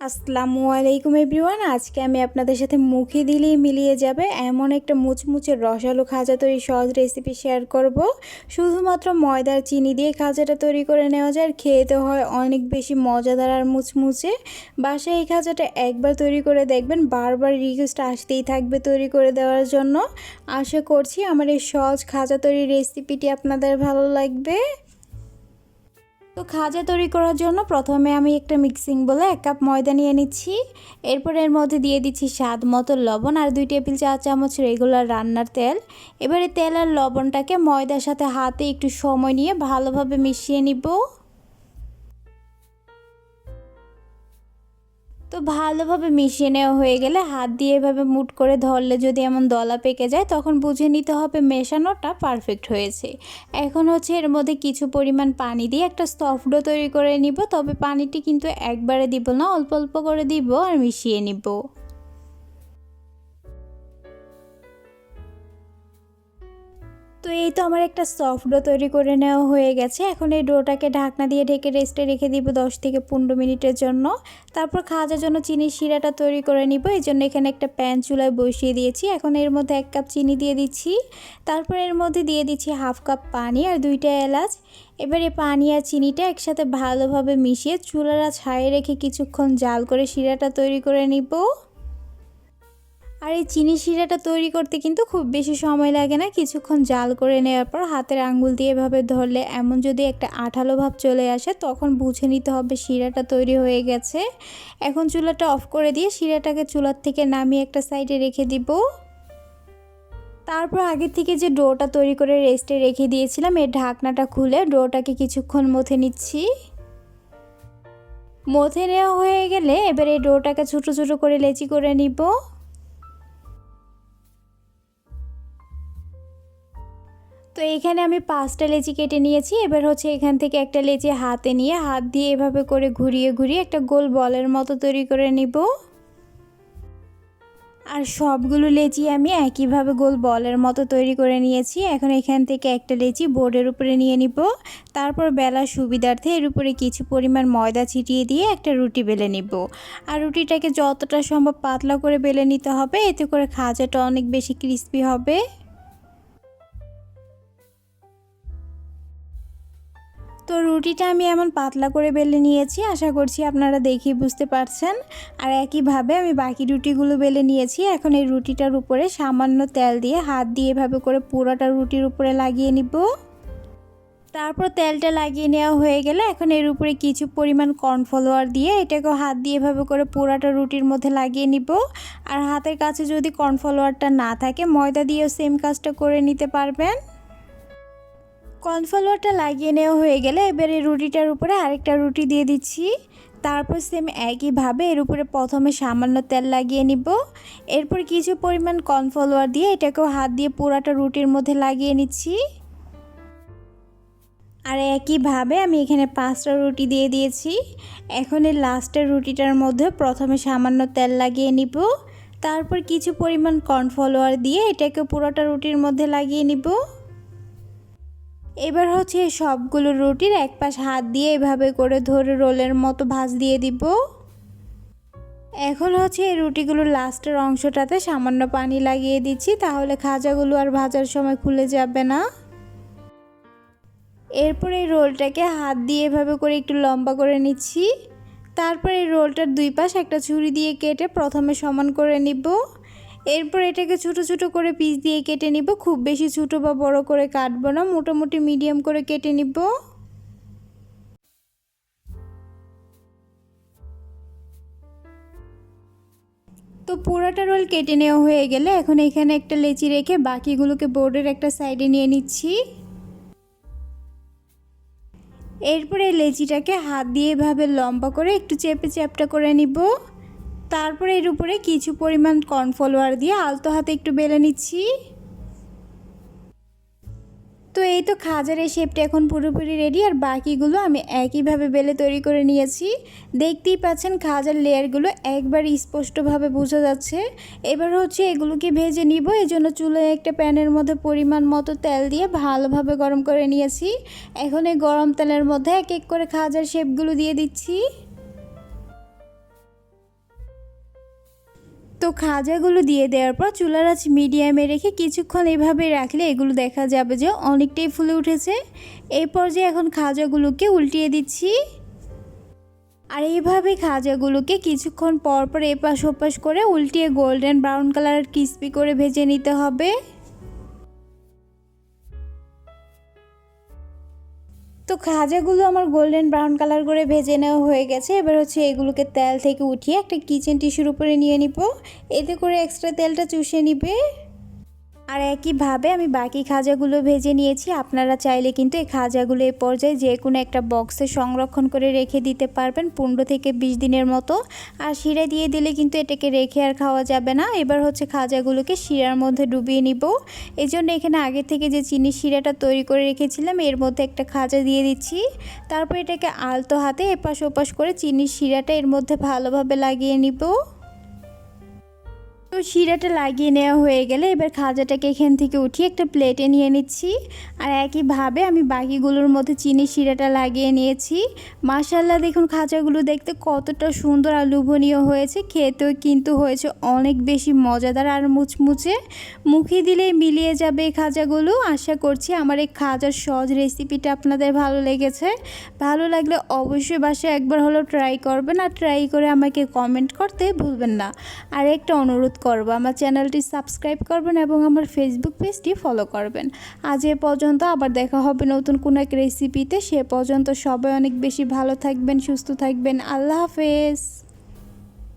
আসসালামু আলাইকুম এভরিওয়ান। আজকে আমি আপনাদের সাথে মুখে দিলেই মিলিয়ে যাবে এমন একটা মুচমুচে রসালো খাজা তৈরির সহজ রেসিপি শেয়ার করব। শুধুমাত্র ময়দার চিনি দিয়ে খাজাটা তৈরি করে নেওয়া যায়, আর খেতে হয় অনেক বেশি মজাদার আর মুচমুচে। বাসায় এই খাজাটা একবার তৈরি করে দেখবেন, বারবার রিকোয়েস্ট আসতেই থাকবে তৈরি করে দেওয়ার জন্য। আশা করছি আমার এই সহজ খাজা তৈরির রেসিপিটি আপনাদের ভালো লাগবে। তো খাজা তৈরি করার জন্য প্রথমে আমি একটা মিক্সিং বলে 1 কাপ ময়দা নিয়ে নিচ্ছি। এরপর এর মধ্যে দিয়ে দিচ্ছি স্বাদ মতো লবণ আর 2 টেবিল চা চামচ রেগুলার রান্নার তেল। এবারে তেল আর লবণটাকে ময়দার সাথে হাতে একটু সময় নিয়ে ভালোভাবে মিশিয়ে নিব। তো ভালোভাবে মিশিয়ে নেওয়া হয়ে গেলে হাত দিয়ে এভাবে মুট করে ধরলে যদি এমন দলা পেকে যায়, তখন বুঝে নিতে হবে মেশানোটা পারফেক্ট হয়েছে। এখন এর মধ্যে কিছু পরিমাণ পানি দিয়ে একটা সফট ডো তৈরি করে নিব। তবে পানিটি কিন্তু একবারে দিব না, অল্প অল্প করে দিব আর মিশিয়ে নিব। তো এই তো আমার একটা সফট ডো তৈরি করে নেওয়া হয়ে গেছে। এখন এই ডোটাকে ঢাকনা দিয়ে ঢেকে রেস্টে রেখে দিব 10 থেকে 15 মিনিটের জন্য। তারপর খাওয়ার জন্য চিনির শিরাটা তৈরি করে নিব। এই জন্য এখানে একটা প্যান চুলায় বসিয়ে দিয়েছি। এখন এর মধ্যে 1 কাপ চিনি দিয়ে দিচ্ছি। তারপর এর মধ্যে দিয়ে দিচ্ছি হাফ কাপ পানি আর 2টা এলাচ। এবারে পানি আর চিনিটা একসাথে ভালোভাবে মিশিয়ে চুলার আঁচ হাই রেখে কিছুক্ষণ জাল করে শিরাটা তৈরি করে নিব। আর এই চিনি শিরাটা তৈরি করতে কিন্তু খুব বেশি সময় লাগে না। কিছুক্ষণ জাল করে নেওয়ার পর হাতের আঙ্গুল দিয়ে এভাবে ধরলে এমন যদি একটা আঠালো ভাব চলে আসে, তখন বুঝে নিতে হবে শিরাটা তৈরি হয়ে গেছে। এখন চুলাটা অফ করে দিয়ে শিরাটাকে চুলার থেকে নামিয়ে একটা সাইডে রেখে দিব। তারপর আগে থেকে যে ডোটা তৈরি করে রেস্টে রেখে দিয়েছিলাম, এর ঢাকনাটা খুলে ডোটাকে কিছুক্ষণ মথে নিচ্ছি। মথে নেওয়া হয়ে গেলে এবার এই ডোটাকে ছোটো ছোটো করে লেচি করে নিব। তো এখানে আমি 5টা লেচি কেটে নিয়েছি। এবার এখান থেকে একটা লেচি হাতে নিয়ে হাত দিয়ে এভাবে করে ঘুরিয়ে ঘুরিয়ে একটা গোল বলের মতো তৈরি করে নিব। আর সবগুলো লেচি আমি একইভাবে গোল বলের মতো তৈরি করে নিয়েছি। এখন এখান থেকে একটা লেচি বোর্ডের উপরে নিয়ে নিব। তারপর বেলার সুবিধার্থে এর উপরে কিছু পরিমাণ ময়দা ছিটিয়ে দিয়ে একটা রুটি বেলে নিব। আর রুটিটাকে যতটা সম্ভব পাতলা করে বেলে নিতে হবে, এতে করে খাজাটা অনেক বেশি ক্রিস্পি হবে। তো রুটিটা আমি এমন পাতলা করে বেলে নিয়েছি, আশা করছি আপনারা দেখেই বুঝতে পারছেন। আর একইভাবে আমি বাকি রুটিগুলো বেলে নিয়েছি। এখন এই রুটিটার উপরে সামান্য তেল দিয়ে হাত দিয়ে এভাবে করে পুরোটা রুটির উপরে লাগিয়ে নিব। তারপর তেলটা লাগিয়ে নেওয়া হয়ে গেলে এখন এর উপরে কিছু পরিমাণ কর্নফ্লাওয়ার দিয়ে এটাকেও হাত দিয়ে এভাবে করে পুরোটা রুটির মধ্যে লাগিয়ে নিব। আর হাতের কাছে যদি কর্নফ্লাওয়ারটা না থাকে, ময়দা দিয়েও সেম কাজটা করে নিতে পারবেন। কর্নফ্লাওয়ারটা লাগিয়ে নেওয়া হয়ে গেলে এবারে রুটিটার উপরে আরেকটা রুটি দিয়ে দিচ্ছি। তারপর সেম একইভাবে এর উপরে প্রথমে সামান্য তেল লাগিয়ে নিব। এরপর কিছু পরিমাণ কর্নফ্লাওয়ার দিয়ে এটাকেও হাত দিয়ে পুরাটা রুটির মধ্যে লাগিয়ে নিচ্ছি। আর একইভাবে আমি এখানে 5টা রুটি দিয়ে দিয়েছি। এখন এই লাস্টের রুটিটার মধ্যে প্রথমে সামান্য তেল লাগিয়ে নিব। তারপর কিছু পরিমাণ কর্নফ্লাওয়ার দিয়ে এটাকে পুরোটা রুটির মধ্যে লাগিয়ে নিব। এবার সবগুলো রুটির এক পাশ হাত দিয়ে এভাবে করে ধরে রোলের মতো ভাঁজ দিয়ে দিব। এখন এই রুটিগুলোর লাস্টের অংশটাতে সামান্য পানি লাগিয়ে দিচ্ছি, তাহলে খাজাগুলো আর ভাজার সময় খুলে যাবে না। এরপর এই রোলটাকে হাত দিয়ে এভাবে করে একটু লম্বা করে নিচ্ছি। তারপর এই রোলটার 2 পাশ একটা ছুরি দিয়ে কেটে প্রথমে সমান করে নিব। এরপর এটাকে ছোটো ছোটো করে পিস দিয়ে কেটে নিব। খুব বেশি ছোটো বা বড় করে কাটবো না, মোটামুটি মিডিয়াম করে কেটে নিব। তো পুরোটা রোল কেটে নেওয়া হয়ে গেলে এখন এখানে একটা লেচি রেখে বাকিগুলোকে বোর্ডের একটা সাইডে নিয়ে নিচ্ছি। এরপরে লেচিটাকে হাত দিয়ে এভাবে লম্বা করে একটু চেপে চ্যাপটা করে নিব। তারপরে এর উপরে কিছু পরিমাণ কর্নফ্লাওয়ার দিয়ে আলতো হাতে একটু বেলে নিচ্ছি। তো এই তো খাজার এই শেপটা এখন পুরোপুরি রেডি। আর বাকিগুলো আমি একইভাবে বেলে তৈরি করে নিয়েছি। দেখতেই পাচ্ছেন খাজার লেয়ারগুলো একবার স্পষ্টভাবে বোঝা যাচ্ছে। এবার এগুলোকে ভেজে নিব। এই জন্য চুলায় একটা প্যানের মধ্যে পরিমাণ মতো তেল দিয়ে ভালোভাবে গরম করে নিয়েছি। এখন এই গরম তেলের মধ্যে এক এক করে খাজার শেপগুলো দিয়ে দিচ্ছি। খাজাগুলো দিয়ে দেওয়ার পর চুলার আঁচ মিডিয়ামে রেখে কিছুক্ষণ এভাবে রাখলে এগুলো দেখা যাবে যে অনেকটাই ফুলে উঠেছে। এই পর্যায়ে এখন খাজাগুলোকে উল্টিয়ে দিচ্ছি। আর এইভাবে খাজাগুলোকে কিছুক্ষণ পর পর এপাশ ওপাশ করে উল্টিয়ে গোল্ডেন ব্রাউন কালার ক্রিস্পি করে ভেজে নিতে হবে। তো খাজাগুলো আমার গোল্ডেন ব্রাউন কালার করে ভেজে নেওয়া হয়ে গেছে। এবার হচ্ছে এগুলোকে তেল থেকে উঠিয়ে একটা কিচেন টিস্যুর উপরে নিয়ে নিব, এতে করে এক্সট্রা তেলটা চুষে নিবে। আর একইভাবে আমি বাকি খাজাগুলো ভেজে নিয়েছি। আপনারা চাইলে কিন্তু এই খাজাগুলো এই পর্যায়ে যে কোনো একটা বক্সে সংরক্ষণ করে রেখে দিতে পারবেন 15 থেকে 20 দিনের মতো। আর শিরা দিয়ে দিলে কিন্তু এটাকে রেখে আর খাওয়া যাবে না। এবার হচ্ছে খাজাগুলোকে শিরার মধ্যে ডুবিয়ে নিব। এই জন্য এখানে আগে থেকে যে চিনির শিরাটা তৈরি করে রেখেছিলাম এর মধ্যে একটা খাজা দিয়ে দিচ্ছি। তারপর এটাকে আলতো হাতে এপাশ ওপাশ করে চিনির শিরাটা এর মধ্যে ভালোভাবে লাগিয়ে নিব। তো শিরাটা লাগিয়ে নেওয়া হয়ে গেলে এবার খাজাটাকে এখান থেকে উঠিয়ে একটা প্লেটে নিয়ে নিচ্ছি। আর একইভাবে আমি বাকিগুলোর মধ্যে চিনির শিরাটা লাগিয়ে নিয়েছি। মাশাআল্লাহ, দেখুন খাজাগুলো দেখতে কতটা সুন্দর আর লোভনীয় হয়েছে, খেতেও কিন্তু হয়েছে অনেক বেশি মজাদার আর মুচমুচে। মুখে দিলেই মিলিয়ে যাবে এই খাজাগুলো। আশা করছি আমার এই খাজার সহজ রেসিপিটা আপনাদের ভালো লেগেছে। ভালো লাগলে অবশ্যই বাসায় একবার হলেও ট্রাই করবেন, আর ট্রাই করে আমাকে কমেন্ট করতে ভুলবেন না। আর একটা অনুরোধ করব, আমার চ্যানেলটি সাবস্ক্রাইব করবেন এবং আমার ফেসবুক পেজটি ফলো করবেন। আজ এ পর্যন্ত, আবার দেখা হবে নতুন কোনো এক রেসিপিতে। সে পর্যন্ত সবাই অনেক বেশি ভালো থাকবেন, সুস্থ থাকবেন। আল্লাহ হাফেজ।